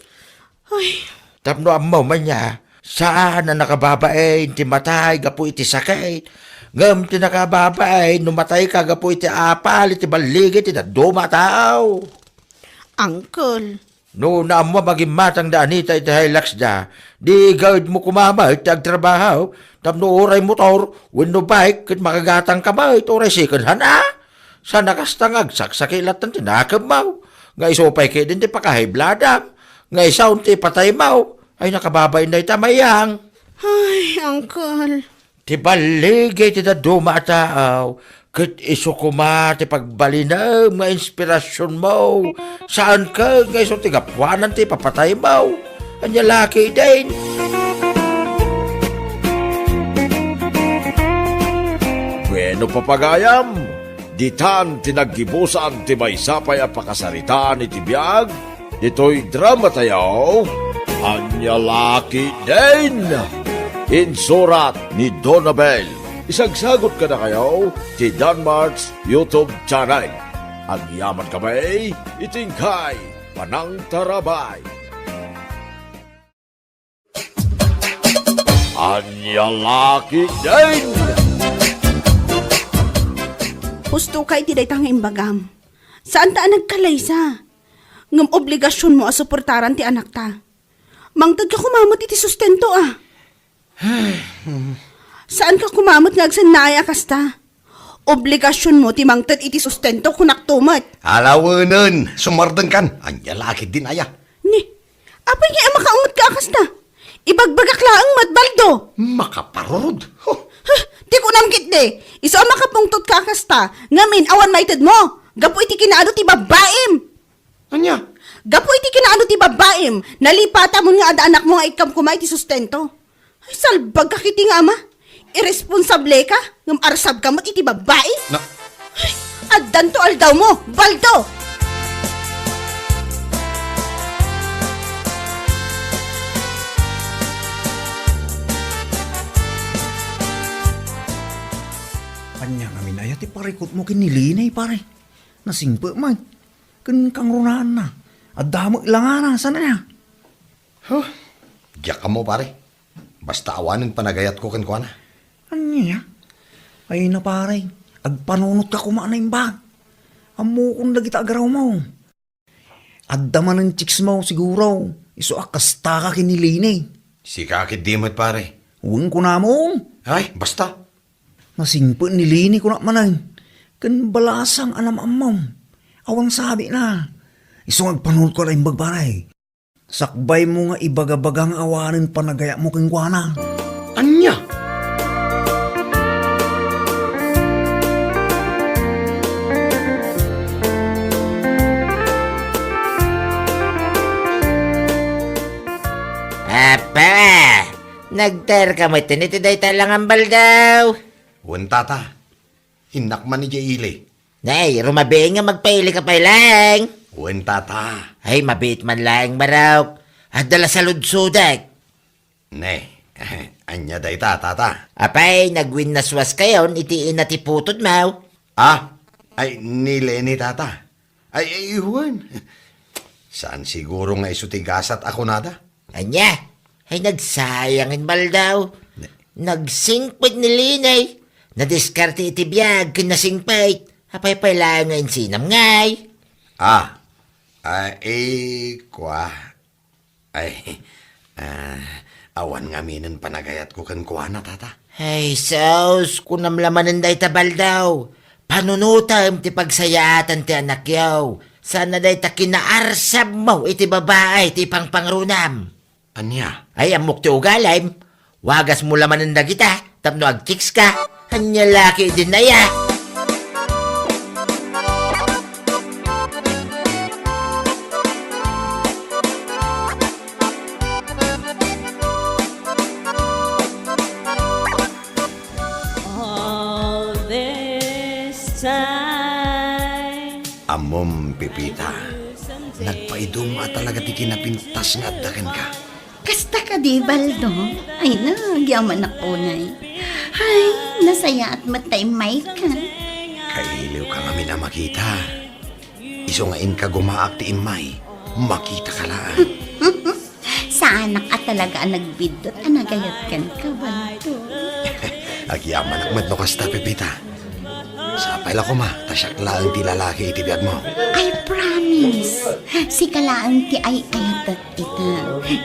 Ay, Tapno amaw man niya, saan na nakababain, ti matay, gapu iti sakit. Ngam ti nakababain, numatay ka, gapu iti apal, iti baligid, ti daduma tao. uncle. No, na mo maging matang da anita iti hilax da, di gawid mo kumamay, ti agtrabaho, tapno oray motor, winno bike, kit makagatang kamay, oray second hand, Sa nakastang agsaksakilat ng tinakam mo, nga isopay kayo din ti pakahibladam, nga isaw ti patay mo, ay nakababay na itamayang. Ay, uncle. Ti baligay ti daduma tao, kit iso kuma ti pagbalinam nga inspirasyon mo. Saan ka nga iso ti gapwanan ti papatay mo? Anya laki din. Bueno papagayam, ditan tinaggibusan ti maysapay a pakasaritaan iti biyag, dito'y drama tayo, anya laki din. Insurat ni Donabel. Isagsagot ka na kayo ti Danmarks YouTube channel. Ang yaman kami, itingkay, panang tarabay. Anya laki din. Husto kay ti daytang imbagam. Saan ta nagkalaysa? Ngam obligasyon mo a suportaran ti anak ta. Mangtad ka kumamot iti sustento Saan ka kumamot nga agsanaya kasta? Obligasyon mo ti mangtad iti sustento kunak tumat. Alawanan, sumardeng kan. Anya laki din aya. Ni, apay nga makaungot ka kasta? Ibagbagak laang matbaldo. Makaparod. Huh. Di ko namkit de. Iso ang makapungtot ka kasta. Ngamin awan maited mo. Gapo iti kinaano ti babaim. Anya? Gapo iti kinaano ti babaim. Nalipata mo nga ada anak mo nga ikam kumay ti sustento. Ay salbag ka kiti nga ama. Irresponsable ka. Ngam arsab ka mo iti babae. Na, Addan to aldaw mo. Baldo. Anya nga minaya ti parikot mo kinilinay pare. Nasingpa man. Kan kang runaan na. At damo ilangan na. Sana niya? diyak ka mo pare. Basta awanin panagayat ko kan na. Anya? Ay na pare. Agpanunot ka kumaan na imbag. Amo kung nagita agaraw mo. Addaman ng chicks mo siguro. Iso akasta ka kinilinay. Si kakit dimot pare. Huwag ko na mo. Ay, basta. Nasingpa nilini ko na manan. Kan balasang anam amam. Awang sabi na. Iso agpanunot ko na imbag pare. Sakbay mo nga ibagabagang awanin panagaya mo kang kuana. Anya? Nagter ka mo tinitiday talang ang baldaw. Wen tata, hinakman ni Jaili. Nay, rumabi nga magpaili ka pa lang. Wen tata, Ay, mabit man lang maraw. At dala sa ludsudak. ne, anya day tata. Apay, nagwin naswas kayon, itiin na tiputod mau. Ah, ay nile ni tata. Ay, iwan. Saan siguro nga isutigasat ako nada? Anya, ay nagsayangin baldaw. Nagsingpit ni Linay. Nadiskarte itibiyag kinasingpit. Apay pala ngayon sinam ngay. Ah, kwa. Awan nga minin panagayat ko kan kuha na tata. Ay, sus, kunam lamanan day tabal daw. Panunutam ti pagsayatan ti anak yaw. Sana day ta kinaarsab mo iti babae ti pangpangrunam. Anya? Ay, amok ti ugalim. Wagas mo lamanan na kita. Tapno agkiks ka. Anya laki din na ya. All this time. Amom, Pipita. Nagpaidum at talaga ti kinapintas nga dakan ka. Kasta ka di, Baldo? Ay, nagyaman ako nay. Ay, nasaya at matay-may ka. Kailiw ka nga na makita. Iso nga in ka gumaak ti imay. Makita ka lang. Sa anak at talaga ang nagbidot, anagayat kan ka, Baldo. Agyaman ak no kasta, Pipita. Sapay la ko ma, tasyak lang ti lalaki iti biyag mo. I promise. Si kalaan ti ay ayatat ita.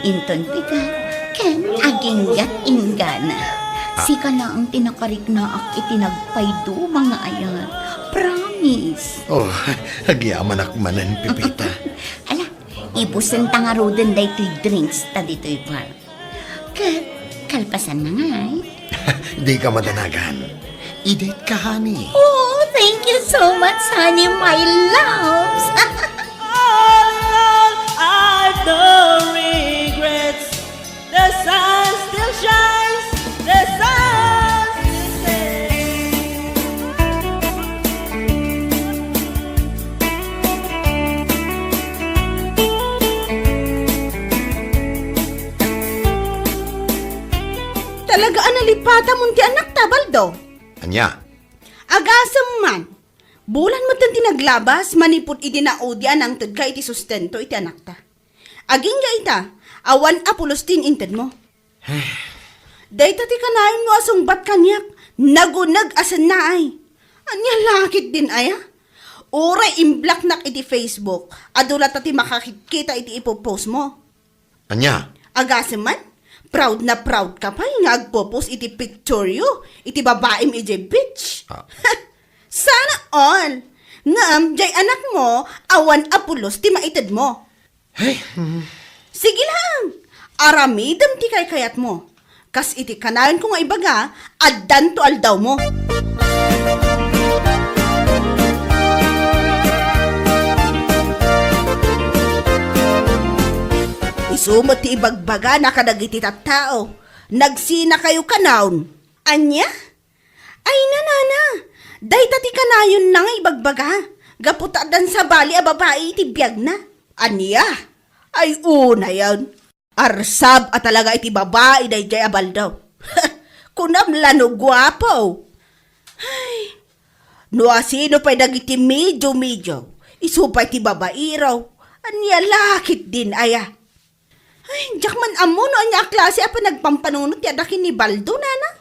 Inton pigat, ken aginggat ingana. Si kalaang tinakarik na ak itinagpaydo mga ayat. Promise. Oh, agyaman ak manan, Pipita. Ala, ibusan tangaruden day ti drinks ta dito'y bar. Kat, kalpasan na nga eh. Di ka madanagan. I-date ka, honey. Oh, thank you so much, honey, my loves. I've no regrets. The sun still shines. The sun still stays. Talaga analipata mo ti anak ta, Baldo. Anya? Agasam man. Bulan mo tan tinaglabas, manipot iti naudyan ang tad ka iti sustento iti anak ta. Aging ga ita, awan apulos tin inted mo. Dayta ti kanayon mo asong bat kanyak, nagunag asan na ay. Anya lakit din aya. Oray imblak nak iti Facebook, adula ta ti makakita iti ipopost mo. Anya? Agasam man, proud na proud ka pa nga agpopost iti picture yo, iti babaem iti bitch. Ah. Sana all. Ngam, jay anak mo, awan apulos ti maitid mo. Hey, Sige lang, aramidam ti kay kayat mo. Kas iti kanayon ko nga ibaga, addan to aldaw mo. Isumot ti ibagbaga na kadagiti tattao. Nagsina kayo kanaon. Anya? Ay nanana, dayta ti kanayon na nga ibagbaga. Gaputadan sa bali a babae iti biyag na. Anya? Ay una yan. Arsab at talaga iti babae day jay abal daw. Kunam lano gwapo. Ay, no asino pa'y dagiti medyo. Isupay ti babae raw. Anya lakit din aya. Ay, jakman amo no anya klase apa nagpampanunot yadakin ni Baldo, nana.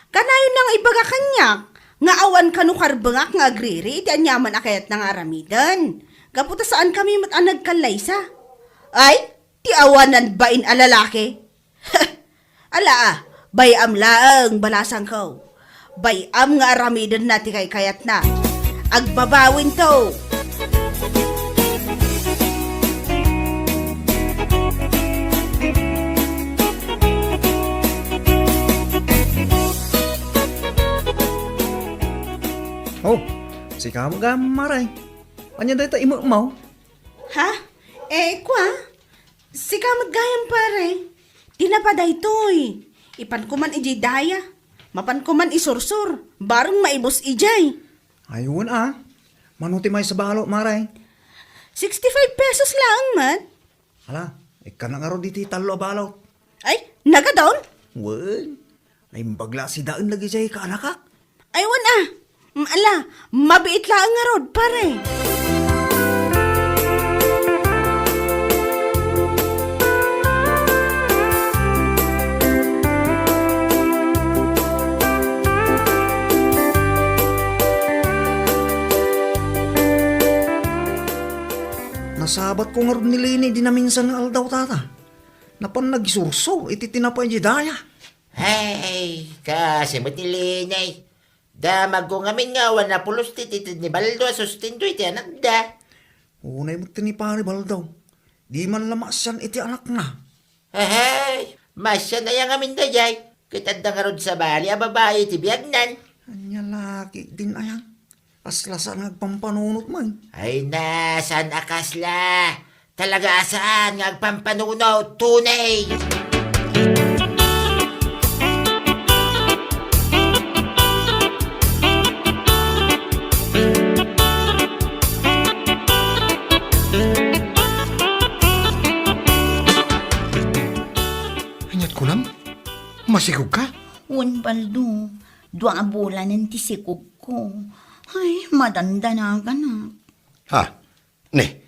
Kanayon nang ibaga kanyak, nga awan kanu karbengak nga agriri, iti anyaman akayat ng aramidan. Gaputa saan kami matanag kalaysa? Ay, ti awanan bain alalaki? Ala bayam laang balasang ko. Bayam nga aramidan na ti kay kayat na. Agbabawin to. Oh, si kamo gamaray. Anya dayta imo mau? Ha? Kwa? Si kamot gayam pare. Ti Inapaday toy. Ipan ko man ijay daya. Mapan ko man isursur. Barong maibos ijay. Ayun manuti may sa balo, maray. 65 pesos lang man. Hala, ika na nga ro diti talo balaw. Ay, nagadon? Wen, ay bagla si daan lagi siya ka anak. Aywan Ala, mabiit lang nga rod, pare. Nasabat ko nga ron ni Lini di na minsan nga aldaw tata. Napan nagsurso, iti tinapay di daya. Ay, kasi matilinay. Damag ko ngamin nga, wana pulos tititid ni Baldo, sustindo iti anak da. Unay mo tinipari baldaw. Di man lamasyan iti anak na. Ay, masya na yang amin da jay. Kitad na nga rod sa bali, babae iti biyagnan. Anya laki din ayang. Aslasan nagpampanunot man. Ay na, saan akasla? Talaga saan ngagpampanunaw, tunay. Anyat kunam? Masigog ka? Wan Baldo, dua bulan ng tisikog ko. Ay, madandanagan na. Ha? Ne?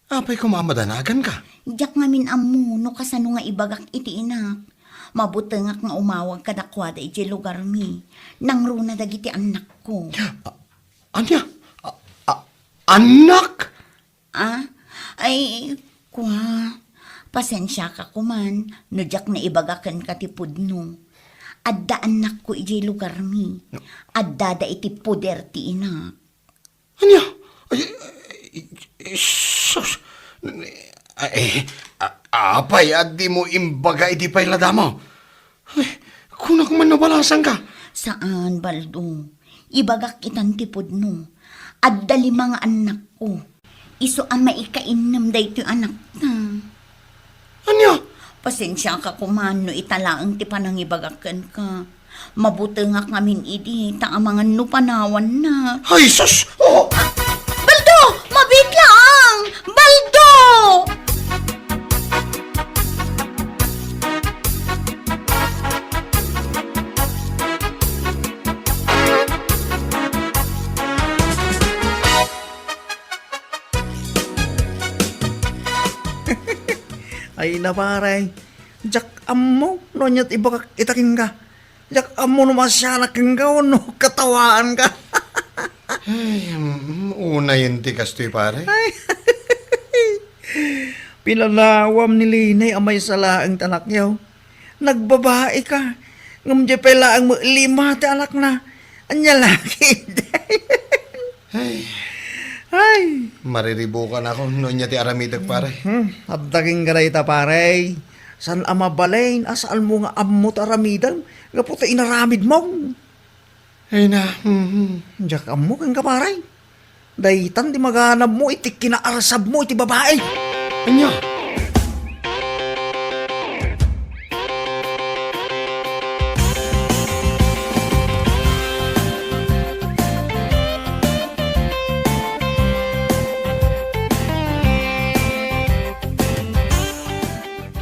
Apay kumamadanagan ka? Diyak ngamin amuno kasano nga ibagak iti inak. Mabutengak nga umawag kadakwada iti lugar mi. Nang runa dagiti anak ko. Anya? Anak? Ay, kwa. Pasensya ka kuman. No diyak na ibagakan katipod no. Adda anak ko iti lugar mi. Adda da iti poder ti inak. Anya? Sus. Apay, at di mo imbaga iti pay ladamo. Kunak man nabalasan ka. Saan, Baldo? Ibagak itan tipod no. Adda limang anak ko. Iso ang maikainam da ito anak na. Anya? Pasensya ka kuman no italaang ti panang ibagakan ka. Mabuti nga ngamin idi, ta ang mga nupanawan na. Ay, sus! Oh! Baldo! Mabit lang! Baldo! Ay naparay. Jak amo, no nyat ibagak itaking ka. Jak amo no masyanak kang gawon no katawaan ka. Ay, una yun ti kastoy pare. Pinalawam ni Linay amay salaang tanak niyaw. Nagbabae ka. Ngamdya pala ang lima ti anak na. Anya laki. Ay. Mariribukan ako no niya ti aramidag pare. Abdaging garay ta pare. San ama balayn asal mo nga amot aramidan. Gaputa inaramid mo. Ay na. Diyak amo kang kaparay. Daytan di maghanap mo iti kinaarsab mo iti babae. Anya?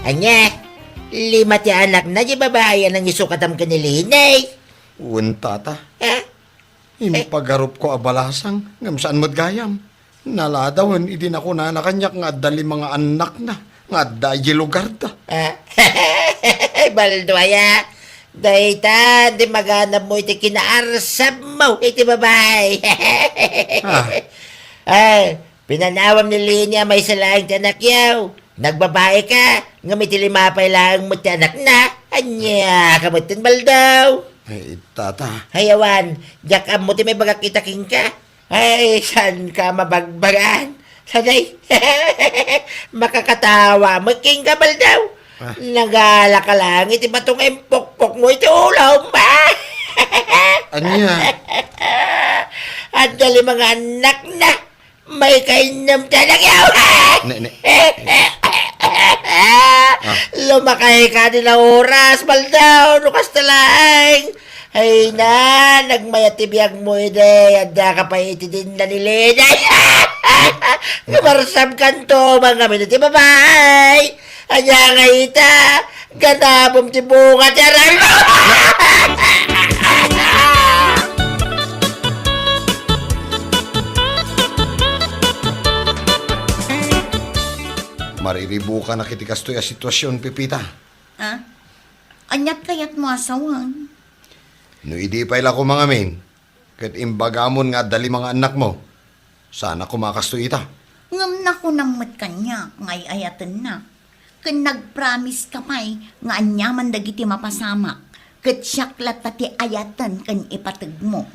Anya, lima ti anak na di babae ang isukatam ka ni Linay. Tata. Ha? Impagarup ko abalasang. Ngam saan mo't gayam. Naladawan, idin ako na nakanyak nga dali mga anak na. Nga dayi lugar da. Baldo aya. Dayta, di maghanap mo iti kinaarsab mo iti babae. Ay, pinanawam ni Linya may salaang tanak yaw. Nagbabae ka, ngamit limapay lang mo ti anak na. Anya, kamutin Baldaw. Ay, tata. Hayawan, jak mo ti may bagakitaking ka. Ay, saan ka mabagbagan? Sanay, makakatawa mo king ka Baldaw. Nagala ka lang, iti batong impokpok mo iti ulam. Anya? At dali mga anak na, may kainam tanak yaw. Ne. Lumakay ka din na oras, baldaw, nukas talaing. Ay na, nagmayatibiyag mo ide, anda ka pa iti din na nilina. Marsam kanto, mga miniti babay. Anya nga ita, ganabom ti bunga tiyaran. Mariribu ka na kitikas to'y sitwasyon, Pipita. Anyat kayat mo asawan. No idi pa ila ko mga min, kat imbagamon nga dali mga anak mo. Sana kumakasto ita. Ngam na ko namot kanya, ngay ayatan na. Kan nagpromise ka pa'y, nga anyaman dagiti mapasamak. Kat siyaklat pati ayatan kan ipatag mo.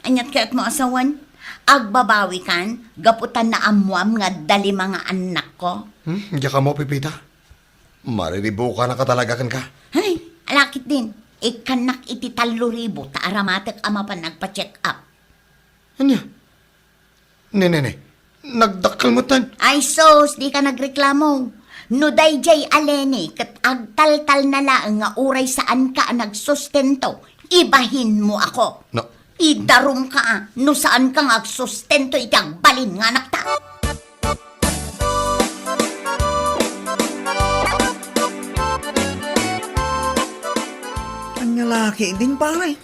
Anyat kayat mo asawan? Agbabawi kan, gaputan na amuam nga dali mga anak ko. Diya ka mo, Pipita. Mariribu ka na katalaga ka. Ay, alakit din. Ikanak iti 3,000 ta aramatek ama pa nagpa-check up. Anya? Ne. Nagdakal mo tan. Ay sos, di ka nagreklamo. No dayjay aleni, kat agtal-tal na laang nga uray saan ka nagsustento, ibahin mo ako. No. Idarum ka no saan ka nagsustento itang balin nga nakta. Ang lalaki din pare.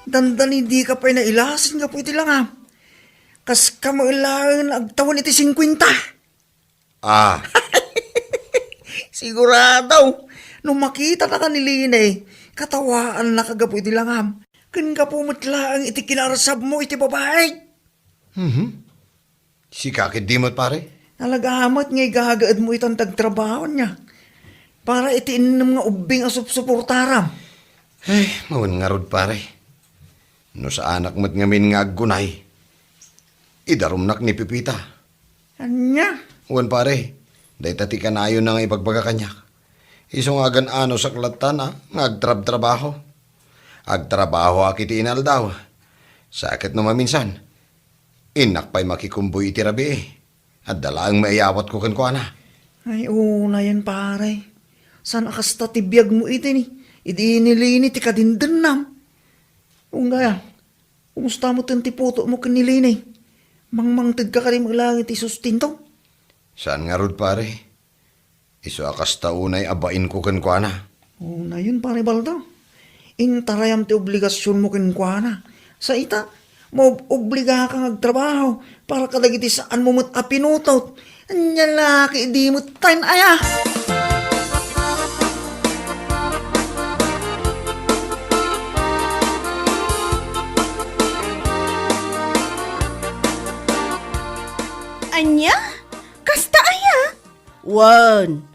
Dandan hindi ka pa nailasin nga po iti lang ha. Kas ka mo ilangan agtawan iti 50. Sigurado. Nung makita na kanilina katawaan na kagapo iti lang ha. Kan ka pumatla ang iti kinarasab mo iti babae. Si kakit di mo't pare. Nalagamat nga igagaad mo itang tagtrabaho niya. Para iti inam nga ubing asup-suportaram. Ay, mawan nga rod pare. No sa anak mo't ngamin nga aggunay. Idarumnak ni Pipita. Anya? Wan pare, dahi tati ka na yun na nga ipagbaga kanyak. Isong agan ano sa klatan nga agtrab-trabaho. Agtrabaho akiti inal daw. Sakit naman minsan. Inak pa'y makikumboy iti rabi At dalaang maiyawat ko kan ko na. Ay, una yan pare. Sana kasta tibiyag mo iti ni. Idi nilini ti kadindanam. Ungaya, kumusta mo tanti puto mo kanilini? Mangmangtid ka rin maglangit isustinto. Saan nga rod pare? Iso akasta unay abain ko kan ko na. Una yun pare balda. Intarayam ti obligasyon mo kan ko na. Sa ita, mo obliga kang agtrabaho para kadagiti saan mo mo't apinutot. Anya laki, di mo time aya. Anya? Kasta aya? Wan.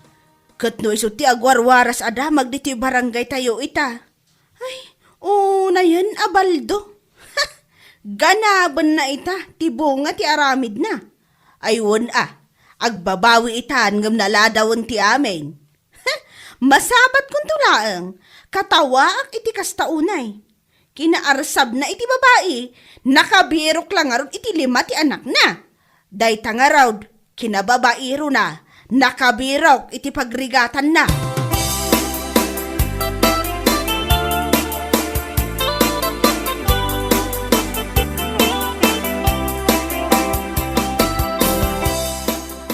Kat no iso ti agwarwaras adamag dito yung barangay tayo ita. Ay, una yan abaldo. Ganaban na ita, ti bunga ti aramid na. Ayun agbabawi itan ngam naladawon ti amin. Masabat kung tulaang, katawaak iti kastaunay. Kinaarsab na iti babae, nakabirok lang aron iti 5 ti anak na. Day tangaraw, kinababairo na, nakabirok iti pagrigatan na.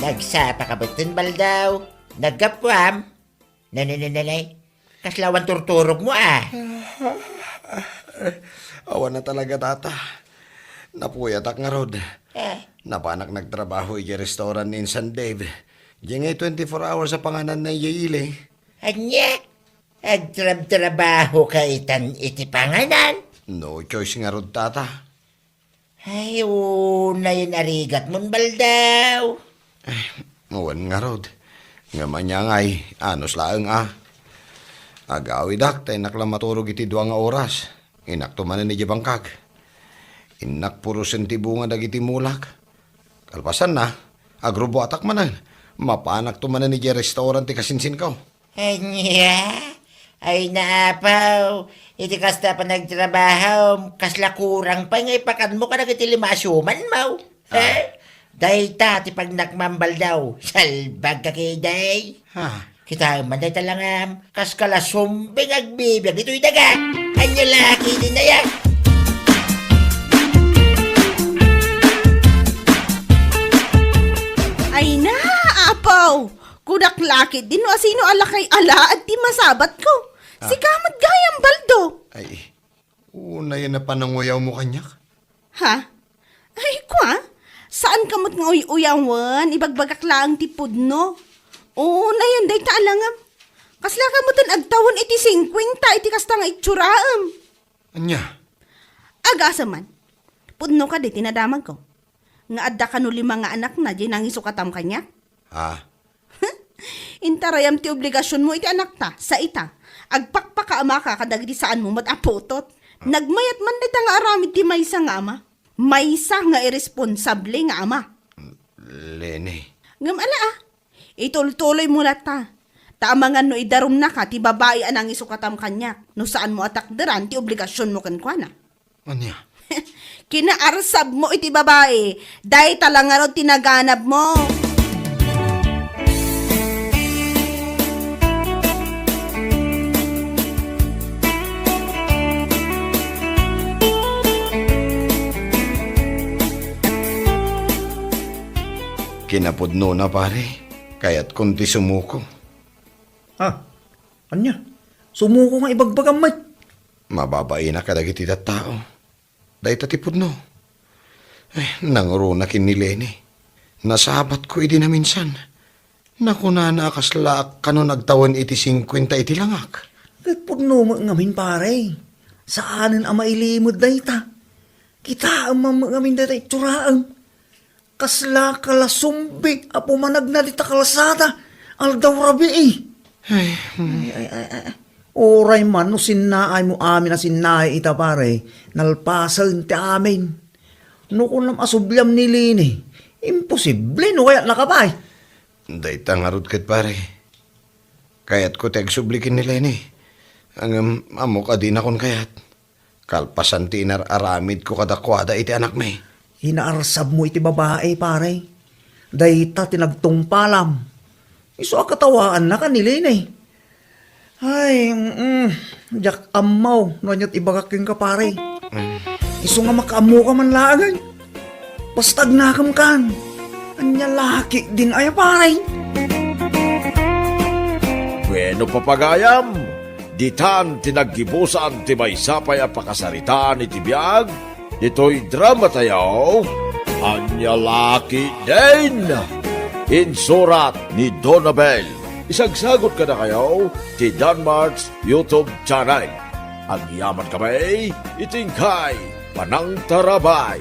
Nagsapa ka ba itong baldaw? Nagkapwam? Nanay, kaslawan turturog mo Awan na talaga tata. Napuyatak nga rod. Napanak nagtrabaho iya restaurant in San Dave. Diyan ngay 24 hours sa panganan na iyayili. Anya? Agtrab-trabaho ka itan iti panganan? No choice nga rod tata. Ay, una yun arigat mon baldaw. Awan nga rod. Nga manya ngay, anos laang Agawi dak, tayo naklang maturog iti 2 nga oras. Inak tumanan ni Jabangkag. Inak puro sentibunga dagiti mulak. Kalpasan na, agrubo atak manan. Mapanak tumanan ni restaurant ti kasinsin ko. Anya? Ay naapaw. Iti kasta pa nagtrabaho. Kasla kurang pa nga ipakan mo ka nagiti 5 suman, mau. Dahil ta, ti pag nakmambal daw, salbag ka kay day. Ha? Kita man day talangam, kas kala sumbing agbibiyag, dito'y daga. Anya laki din na yan. Ay na, apaw! Kudak laki din wa sino ala kay ala at di masabat ko. Si kamad gayang baldo. Ay, una yan na pananguyaw mo kanyak. Ha? Ay kwa? Saan kamot nga uyawan? Ibagbagak lang ti pudno. Oo na yan, day taalangam. Kasla kamutan agtawon iti 50 iti kasta nga itsuraam. Anya? Agasa man. Pudno ka di tinadamag ko. Nga adda ka no 5 nga anak na di nang isukatam kanya. Ha? Intarayam ti obligasyon mo iti anak ta, sa ita. Agpakpakaama ka kadagiti saan mo mataputot. Nagmayat man dita nga aramid ti maysa nga ama. Maysa nga irresponsable nga ama. Lene. Ngam ala itultuloy mo ta. Tamangan no idarum na ka, ti babae anang isukatam kanya. No saan mo atakderan, ti obligasyon mo kankwana. Anya? Kinaarsab mo iti babae, dahi talangaro tinaganap mo. Kinapudno na pare. Kaya't kunti sumuko. Ha? Anya? Sumuko nga ibagbagam may. Mababain na kadagiti tao. Dahil tatipudno. Nanguro na kinilene. Nasabat ko iti na minsan. Nakuna na akasla kanon nagtawan iti 50 iti langak. Pudno mo ngamin pare. Saanin ang mailimod dahi ta? Kita ang ngamin dahi tsuraang. Kasla kalasumbi apo managna dita kalasada. Aldaw rabi eh. Ay, Oray man no sinaay mo amin na sinaay ita pare. Nalpasan ti amin. No kung asubyam ni Lini. Imposible no kaya nakabay. Day tangarod kat pare. Kaya't ko tagsublikin ni Leni. Ang amok adin akon kayat. Kalpasan ti aramid ko kadakwada iti anak may. Hinaarsab mo iti babae pare. Dayta tinagtungpalam. Iso akatawaan na kanilin eh. Ay, jak amaw, nanyat ibagaking ka pare. Iso nga makaamo ka man laagay. Bastag nakam kan. Anya laki din ay pare. Bueno papagayam, ditan tinaggibusan ti may sapay a pakasaritaan iti biyag, ito'y drama tayo, anya laki din. Insurat ni Donabel. Isagsagot ka na kayo ti Danmarks YouTube channel. Ang yaman kami, itingkay, panang tarabay.